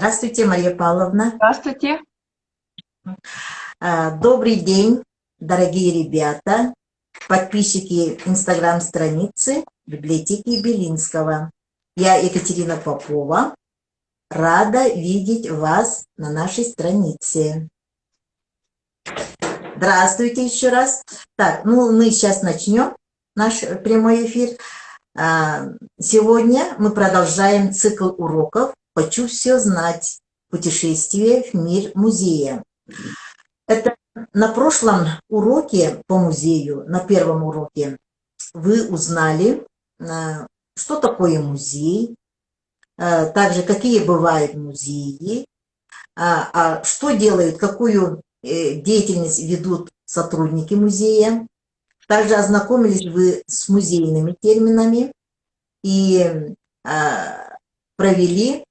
Здравствуйте, Мария Павловна. Здравствуйте. Добрый день, дорогие ребята, подписчики инстаграм-страницы библиотеки Белинского. Я Екатерина Попова. Рада видеть вас на нашей странице. Здравствуйте еще раз. Так, мы сейчас начнем наш прямой эфир. Сегодня мы продолжаем цикл уроков «Хочу все знать. Путешествие в мир музея». Это на прошлом уроке по музею, на первом уроке, вы узнали, что такое музей, также какие бывают музеи, что делают, какую деятельность ведут сотрудники музея. Также ознакомились вы с музейными терминами и провели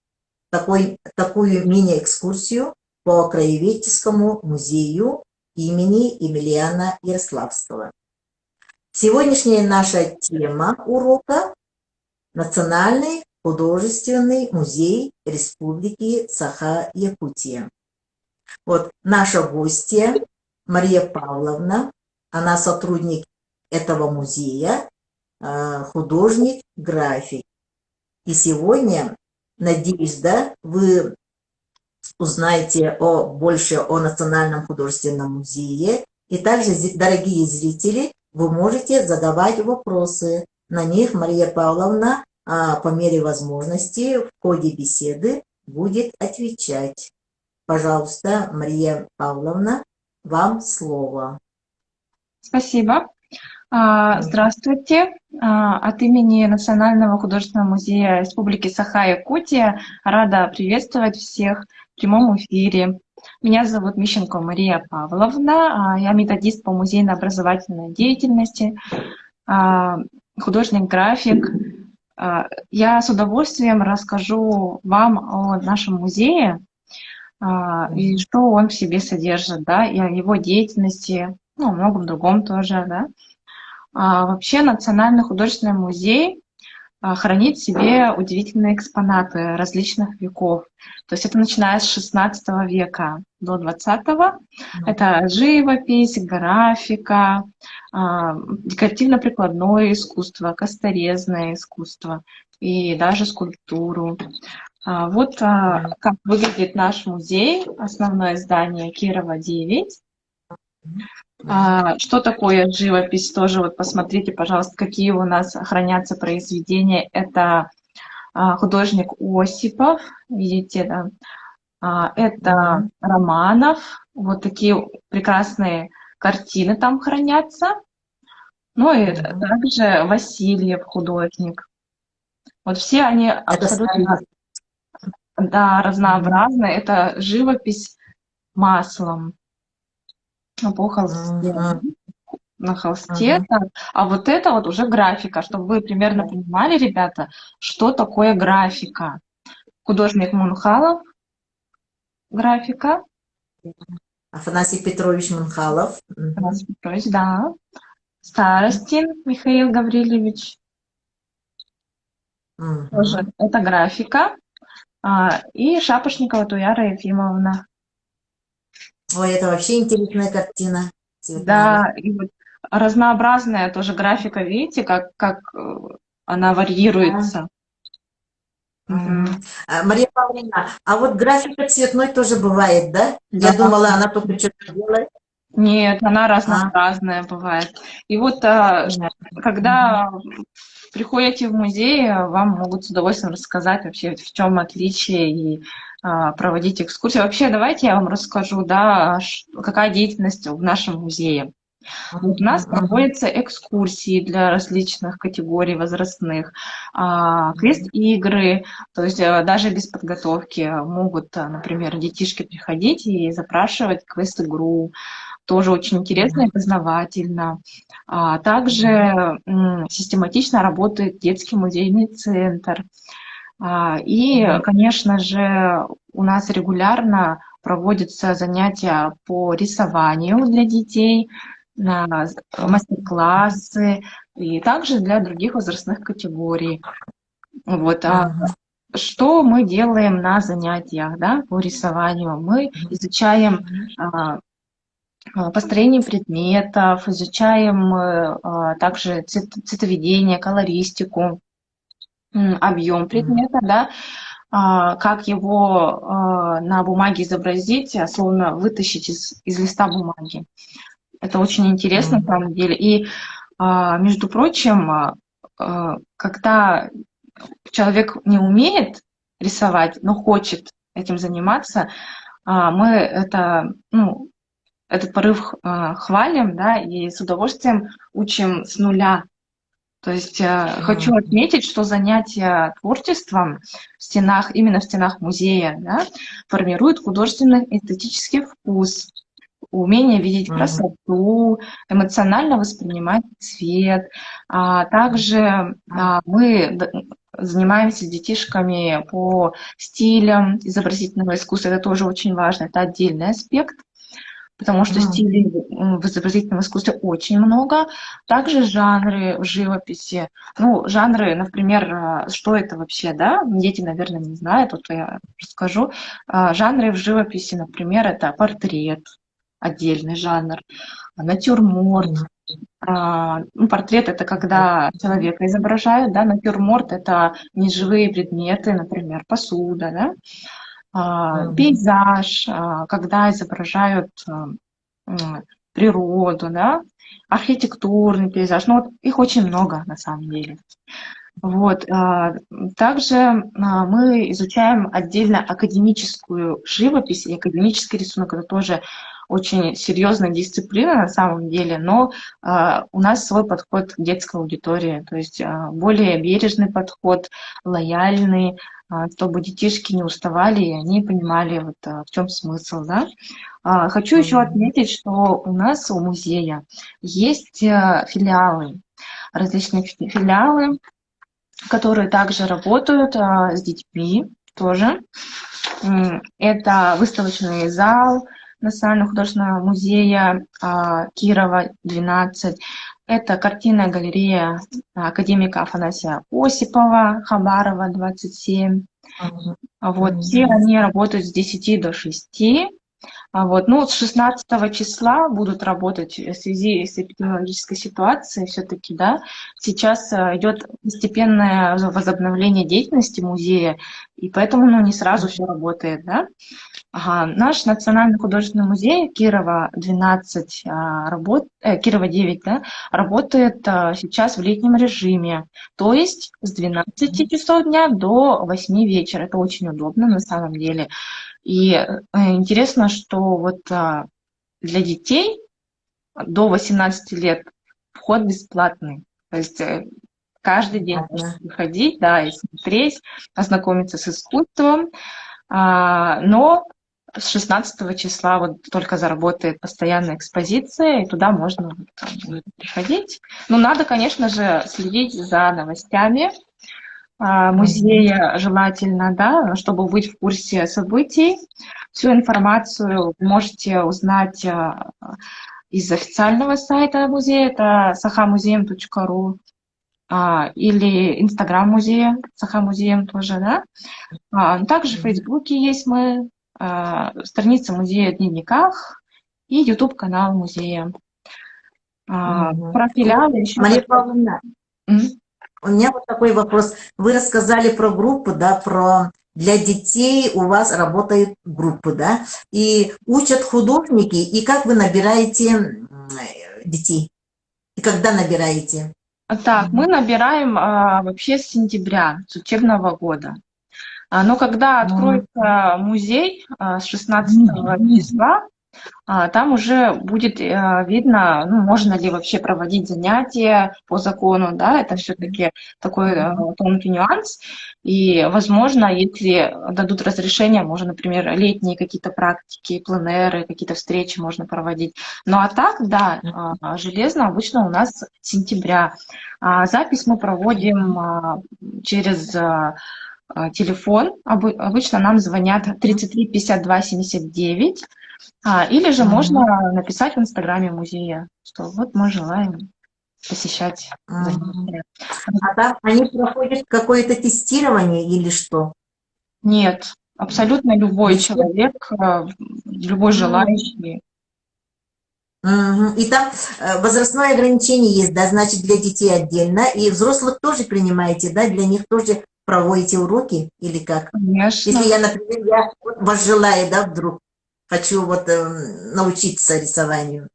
такую мини-экскурсию по Краеведческому музею имени Емельяна Ярославского. Сегодняшняя наша тема урока – Национальный художественный музей Республики Саха-Якутия. Вот наша гостья Мария Павловна, она сотрудник этого музея, художник-график. И сегодня, надеюсь, вы узнаете больше о Национальном художественном музее. И также, дорогие зрители, вы можете задавать вопросы. На них Мария Павловна по мере возможности в ходе беседы будет отвечать. Пожалуйста, Мария Павловна, вам слово. Спасибо. Здравствуйте. От имени Национального художественного музея Республики Саха-Якутия рада приветствовать всех в прямом эфире. Меня зовут Мищенко Мария Павловна. Я методист по музейно-образовательной деятельности, художник-график. Я с удовольствием расскажу вам о нашем музее и что он в себе содержит, и о его деятельности, о многом другом тоже, Вообще Национальный художественный музей хранит в себе удивительные экспонаты различных веков. То есть это начиная с XVI века до XX. Это живопись, графика, декоративно-прикладное искусство, косторезное искусство и даже скульптуру. Вот как выглядит наш музей, основное здание Кирова 9. Что такое живопись? Тоже вот посмотрите, пожалуйста, какие у нас хранятся произведения. Это художник Осипов, видите, это Романов. Вот такие прекрасные картины там хранятся. Ну и также Васильев, художник. Вот все они абсолютно разнообразные. Это живопись маслом. По холсте, на холсте. А вот это вот уже графика, чтобы вы примерно понимали, ребята, что такое графика. Художник Мунхалов, графика. Афанасий Петрович Мунхалов. Афанасий Петрович, да. Старостин Михаил Гаврилович. Тоже это графика. И Шапошникова Туяра Ефимовна. Ой, это вообще интересная картина. Да, и вот разнообразная тоже графика, видите, как она варьируется. Мария Павловна, а вот графика цветной тоже бывает, да? Я думала, она только что-то делает. Нет, она разнообразная бывает. И вот когда приходите в музей, вам могут с удовольствием рассказать вообще, в чем отличие и проводить экскурсии. Вообще, давайте я вам расскажу, какая деятельность в нашем музее. У нас проводятся экскурсии для различных категорий возрастных, квест-игры, то есть даже без подготовки могут, например, детишки приходить и запрашивать квест-игру. Тоже очень интересно и познавательно. Также систематично работает детский музейный центр. И, конечно же, у нас регулярно проводятся занятия по рисованию для детей, мастер-классы и также для других возрастных категорий. Вот. что мы делаем на занятиях, да, по рисованию? Мы изучаем построение предметов, изучаем также цветоведение, колористику, объем предмета, да, как его на бумаге изобразить, словно вытащить из листа бумаги. Это очень интересно на самом деле. И, между прочим, когда человек не умеет рисовать, но хочет этим заниматься, мы этот порыв хвалим, да, и с удовольствием учим с нуля. То есть хочу отметить, что занятия творчеством в стенах, именно в стенах музея, да, формируют художественно-эстетический вкус, умение видеть красоту, эмоционально воспринимать цвет. Также мы занимаемся с детишками по стилям изобразительного искусства. Это тоже очень важно, это отдельный аспект, потому что стилей в изобразительном искусстве очень много. Также жанры в живописи. Ну, жанры, например, что это вообще, да? Дети, наверное, не знают, вот я расскажу. Жанры в живописи, например, это портрет, отдельный жанр, натюрморт. Портрет — это когда человека изображают, да, натюрморт — это неживые предметы, например, посуда, да, пейзаж, когда изображают природу, да, архитектурный пейзаж, ну вот их очень много на самом деле. Вот. Также мы изучаем отдельно академическую живопись и академический рисунок. Это тоже очень серьезная дисциплина на самом деле, но у нас свой подход к детской аудитории, то есть более бережный подход, лояльный, чтобы детишки не уставали и они понимали, вот, в чем смысл. Да? Хочу еще отметить, что у нас у музея есть филиалы, различные филиалы, которые также работают с детьми тоже. Это выставочный зал Национального художественного музея Кирова, 12. Это картинная галерея академика Афанасия Осипова, Хабарова, 27. Вот, все они работают с 10 до 6. Вот. Ну, с 16 числа будут работать в связи с эпидемиологической ситуацией все-таки, да. Сейчас идет постепенное возобновление деятельности музея, и поэтому, ну, не сразу все работает, да. Наш Национальный художественный музей Кирова 12, Кирова 9, да, работает сейчас в летнем режиме, то есть с 12 часов дня до 8 вечера. Это очень удобно на самом деле. И интересно, что вот для детей до 18 лет вход бесплатный. То есть каждый день можно приходить, да, и смотреть, ознакомиться с искусством. Но с 16 числа вот только заработает постоянная экспозиция, и туда можно будет приходить. Но надо, конечно же, следить за новостями музея, желательно, да, чтобы быть в курсе событий. Всю информацию вы можете узнать из официального сайта музея, это sahamuseum.ru, или Инстаграм музея, Сахамузеем тоже, да. Также в Фейсбуке есть мы, страница музея в дневниках и YouTube-канал музея. Про филиалы еще... Мария Павловна, у меня вот такой вопрос. Вы рассказали про группы, да, для детей у вас работают группы, да, и учат художники, и как вы набираете детей? И когда набираете? Так, мы набираем вообще с сентября, с учебного года. Но когда откроется музей с 16 числа, там уже будет видно, ну, можно ли вообще проводить занятия по закону, да, это все-таки такой тонкий нюанс. И, возможно, если дадут разрешение, можно, например, летние какие-то практики, пленэры, какие-то встречи можно проводить. Ну а так, да, железно обычно у нас с сентября. Запись мы проводим через телефон. Обычно нам звонят 33 52 79. Или же можно написать в Инстаграме музея, что вот мы желаем посещать занятия. А там они проходят какое-то тестирование или что? Нет, абсолютно любой Везде? человек, любой М, желающий. мгм. И там возрастное ограничение есть, да, значит, для детей отдельно, и взрослых тоже принимаете, да, для них тоже проводите уроки или как? Если Конечно. я, например, я вот возжелаю, да, вдруг хочу вот научиться рисованию.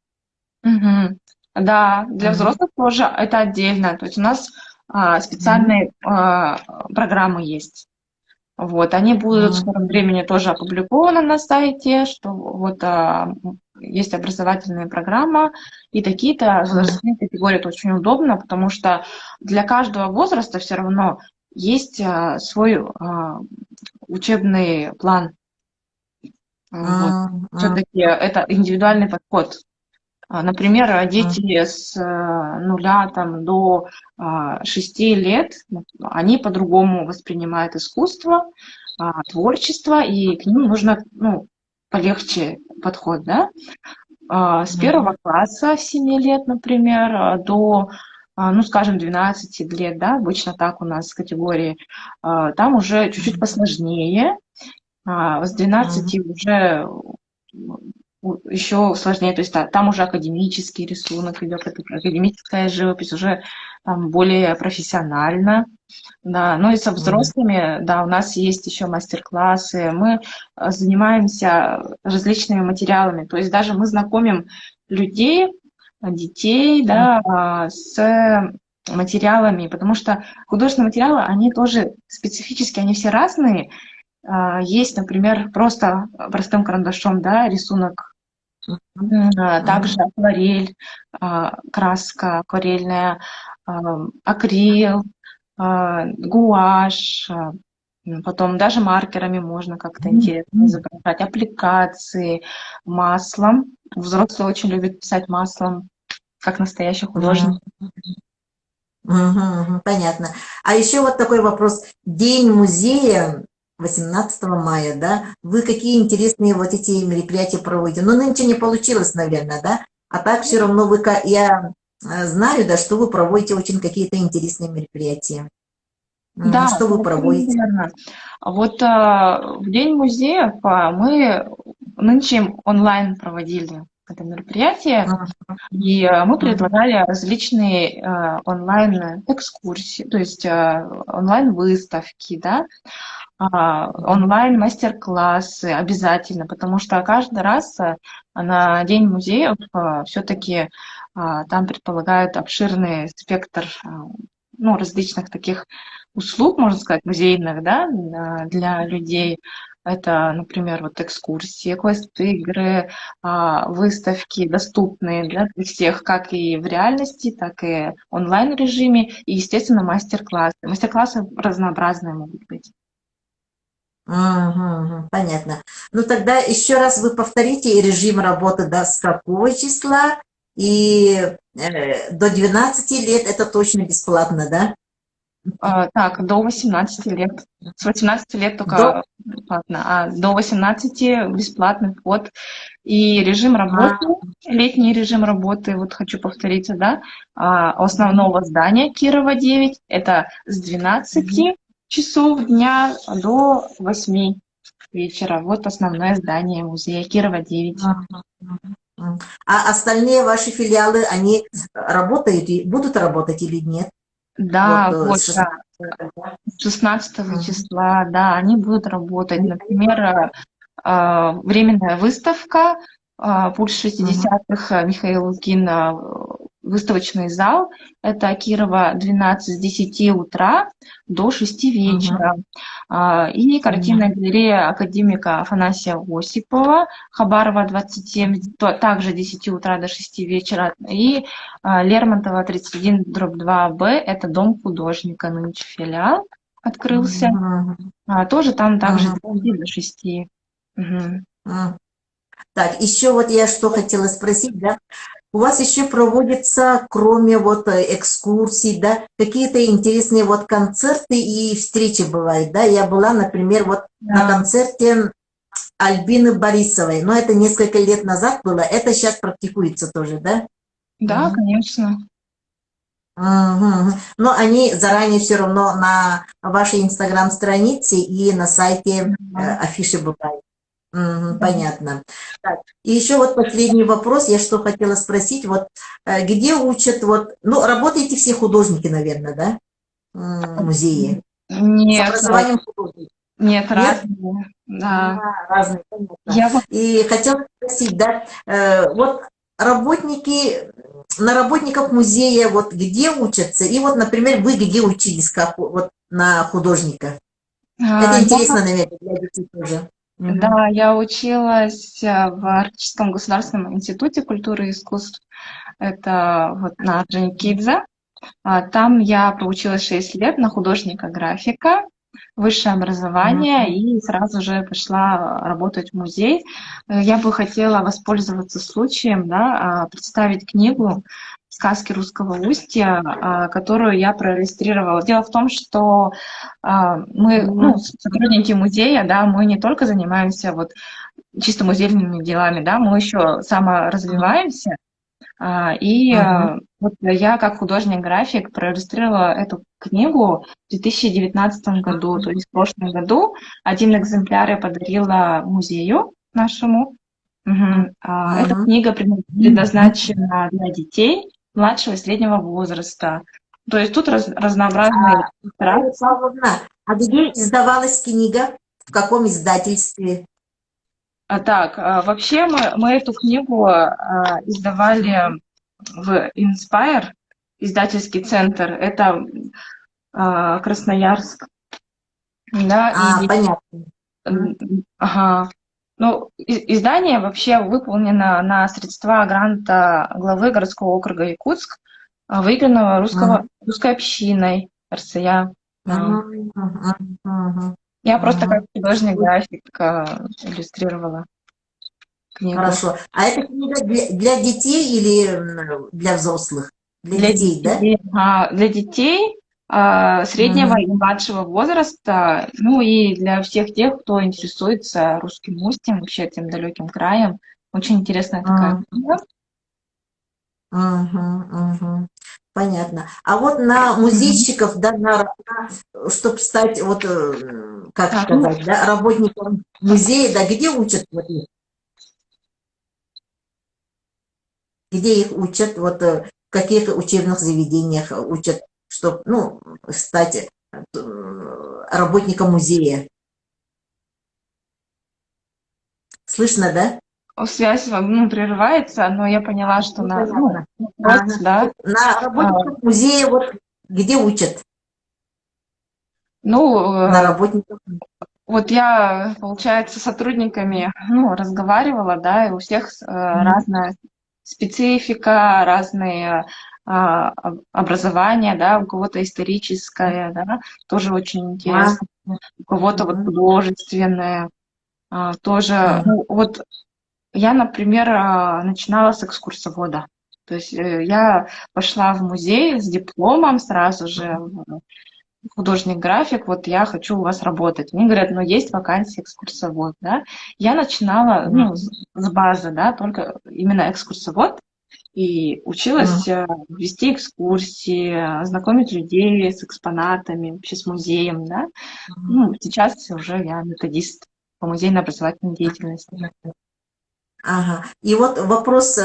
Мгм. Да, для Мгм. взрослых тоже это отдельно. То есть у нас Мгм. специальные программы есть. Вот, они будут в скором Мгм. времени тоже опубликованы на сайте, что вот есть образовательная программа, и такие-то Мгм. возрастные категории. Это очень удобно, потому что для каждого возраста все равно есть свой учебный план. Вот. Мгм. Все-таки это индивидуальный подход. Например, Мгм. дети с нуля там, до 6 лет, они по-другому воспринимают искусство, творчество, и к ним нужно ну, полегче подход. Да? С Мгм. 1 класса, с 7 лет, например, до, ну, скажем, 12 лет, да, обычно так у нас категории, там уже чуть-чуть посложнее, с Мгм. 12 уже еще сложнее, то есть там уже академический рисунок идет, академическая живопись уже там более профессионально, да, ну и со Мгм. взрослыми, да, у нас есть еще мастер-классы, мы занимаемся различными материалами, то есть даже мы знакомим людей, детей, да, с материалами, потому что художественные материалы, они тоже специфические, они все разные. Есть, например, просто простым карандашом, да, рисунок. Мгм. Также Мгм. акварель, краска акварельная, акрил, гуашь, потом даже маркерами можно как-то интересно Мгм. изображать, аппликации, маслом. Взрослые очень любят писать маслом, как настоящий художник. Мгм. Мгм. Мгм. Понятно. А еще вот такой вопрос. День музея 18 мая, да? Вы какие интересные вот эти мероприятия проводите? Ну, нынче не получилось, наверное, да? А так все равно я знаю, да, что вы проводите очень какие-то интересные мероприятия. Да, Что вы совершенно проводите? верно. Вот в День музеев мы нынче онлайн проводили это мероприятие, Мгм. и мы Мгм. предлагали различные онлайн-экскурсии, то есть онлайн-выставки, да, онлайн-мастер-классы обязательно, потому что каждый раз на День музеев все-таки там предполагают обширный спектр ну, различных таких услуг, можно сказать, музейных, да, для людей. Это, например, вот экскурсии, квест-игры, выставки доступные для всех, как и в реальности, так и онлайн-режиме, и, естественно, мастер-классы. Мастер-классы разнообразные могут быть. Мгм. Мгм. Понятно. Ну тогда еще раз вы повторите режим работы, да, с какого числа и до 12 лет это точно бесплатно, да? Так, до 18 лет. С 18 лет До... только платно, а до 18 бесплатный вход. И режим работы, А, летний режим работы, вот хочу повториться, да, мгм. основного здания Кирова 9, это с Мгм. 12 часов дня до 8 вечера. Вот основное здание музея Кирова 9. Мгм. Мгм. А остальные ваши филиалы, они работают и будут работать или нет? Вот Да, вот, с да, 16 да? 16 Мгм. числа, да, они будут работать. Они Например, будут работать. временная выставка «Пульс Мгм. 60-х» Михаил Лукин, выставочный зал. Это Кирова 12 с 10 утра до 6 Мгм. вечера. И картинная Мгм. галерея академика Афанасия Осипова, Хабарова 27, также с 10 утра до 6 вечера. И Лермонтова 31/2Б, это дом художника, нынче филиал открылся. Мгм. Тоже там также с Мгм. 10 до 6. Мгм. Мгм. Так, еще вот я что хотела спросить, да, у вас еще проводятся, кроме вот экскурсий, да, какие-то интересные вот концерты и встречи бывают, да, я была, например, вот на Да, концерте Альбины Борисовой, но это несколько лет назад было, это сейчас практикуется тоже, да? да, Мгм. конечно. Мгм. Но они заранее все равно на вашей инстаграм-странице и на сайте Да. афиши бывают. Мгм, Да. понятно. Так, и еще вот последний вопрос, я что хотела спросить, вот где учат, вот, ну, работаете все художники, наверное, да, в музее? С Нет, образованием художника? нет, Нет? разные. Да. Разные, понятно. Я вот, И хотела спросить, да, вот работники, на работников музея, вот где учатся, и вот, например, вы где учились, как вот на художника? Это я интересно, наверное, для детей тоже. Мгм. Да, я училась в Арктическом государственном институте культуры и искусств. Это вот на Орджоникидзе. Там я проучилась 6 лет на художника-графика, высшее образование, и сразу же пошла работать в музей. Я бы хотела воспользоваться случаем, да, представить книгу «Сказки русского устья», которую я проиллюстрировала. Дело в том, что мы, ну, Мгм. сотрудники музея, да, мы не только занимаемся вот чисто музейными делами, да, мы еще саморазвиваемся. Мгм. Вот я как художник-график проиллюстрировала эту книгу в 2019 году, то есть в прошлом году. Один экземпляр я подарила музею нашему. Эта Мгм. книга предназначена для детей младшего и среднего возраста. То есть тут разнообразные Мария иллюстрации. Павловна, а где издавалась книга? В каком издательстве? Вообще мы эту книгу издавали в Inspire, издательский центр. Это Красноярск, да, Понятно. м, ага. Ну, издание вообще выполнено на средства гранта главы городского округа Якутск, выигранного Мгм. русской общиной РСЯ. Да. Мгм. Мгм. Мгм. Я просто как Мгм. художник-график иллюстрировала книгу. Хорошо. А эта книга для детей или для взрослых? Для детей, да? Для детей среднего Мгм. и младшего возраста, ну и для всех тех, кто интересуется русским устьем, вообще этим далеким краем. Очень интересная такая Мгм. книга. Мгм. Мгм. Понятно. А вот на Мгм. музейщиков, да, чтобы стать, вот, как Ну, сказать, да, работником музея, да, где учат вот их? Где их учат, вот, в каких учебных заведениях учат, чтобы, ну, стать работником музея? Слышно, да? связь ну, прерывается, но я поняла, что Ну, ну, понятно. вопрос, Ага. да. Вот на А, работников музея, вот, где учат? Ну, На работников. вот я, получается, с сотрудниками, ну, разговаривала, да, и у всех Мгм. разная специфика, разные образования, да, у кого-то историческое, да, тоже очень А, интересно, у кого-то вот мгм. художественное, тоже, Мгм. ну, вот я, например, начинала с экскурсовода. То есть я пошла в музей с дипломом сразу же, художник-график, вот я хочу у вас работать. Мне говорят, ну, есть вакансия экскурсовод, да. Я начинала, ну, Мгм. с базы, да, только именно экскурсовод, и Мгм. училась вести экскурсии, знакомить людей с экспонатами, вообще с музеем, да. Ну, сейчас уже я методист по музейно-образовательной деятельности. Ага. И вот вопрос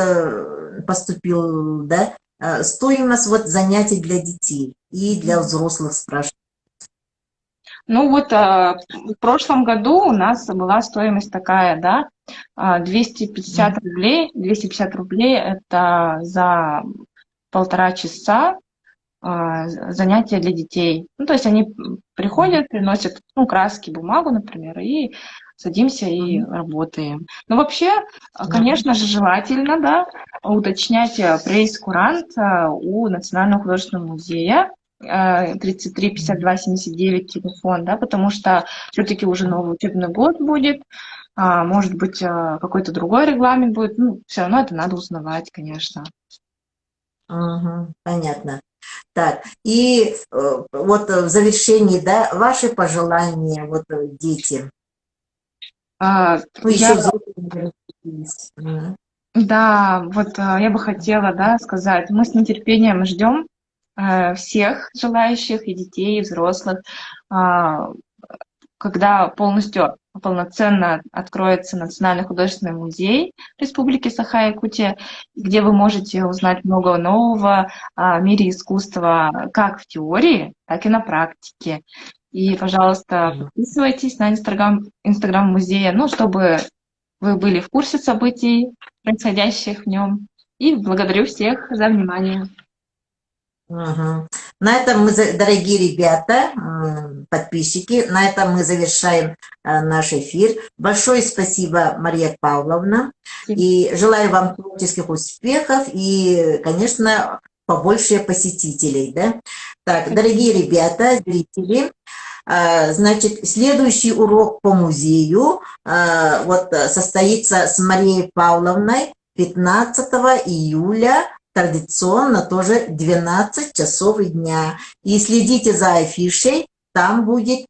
поступил, да? Стоимость вот занятий для детей и для взрослых спрашивают. Ну вот в прошлом году у нас была стоимость такая, да, 250 рублей. 250 рублей это за 1,5 часа занятия для детей. Ну, то есть они приходят, приносят, ну, краски, бумагу, например, и садимся и Мгм. работаем. Но вообще, Мгм. конечно же, желательно, да, уточнять прейскурант у Национального художественного музея, 33 52 79 телефон, да, потому что все-таки уже новый учебный год будет, может быть, какой-то другой регламент будет, ну, все равно это надо узнавать, конечно. Мгм. Понятно. Так, и вот в завершении, да, ваши пожелания вот детям. Ну, Я еще взрослые, наверное, есть. Мгм. Да, вот я бы хотела, да, сказать, мы с нетерпением ждем всех желающих, и детей, и взрослых, когда полноценно откроется Национальный художественный музей Республики Саха-Якутия, где вы можете узнать много нового о мире искусства как в теории, так и на практике. И, пожалуйста, подписывайтесь на Инстаграм музея, ну, чтобы вы были в курсе событий, происходящих в нем. И благодарю всех за внимание. Мгм. На этом мы, дорогие ребята, подписчики, на этом мы завершаем наш эфир. Большое спасибо, Мария Павловна, и желаю вам творческих успехов и, конечно, побольше посетителей, да? Так, дорогие ребята, зрители, значит, следующий урок по музею состоится с Марией Павловной 15 июля, традиционно тоже 12 часов дня. И следите за афишей, там будет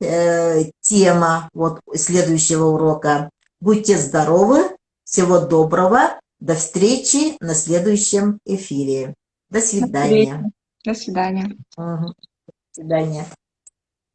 тема следующего урока. Будьте здоровы, всего доброго, до встречи на следующем эфире. До свидания. До свидания. До свидания.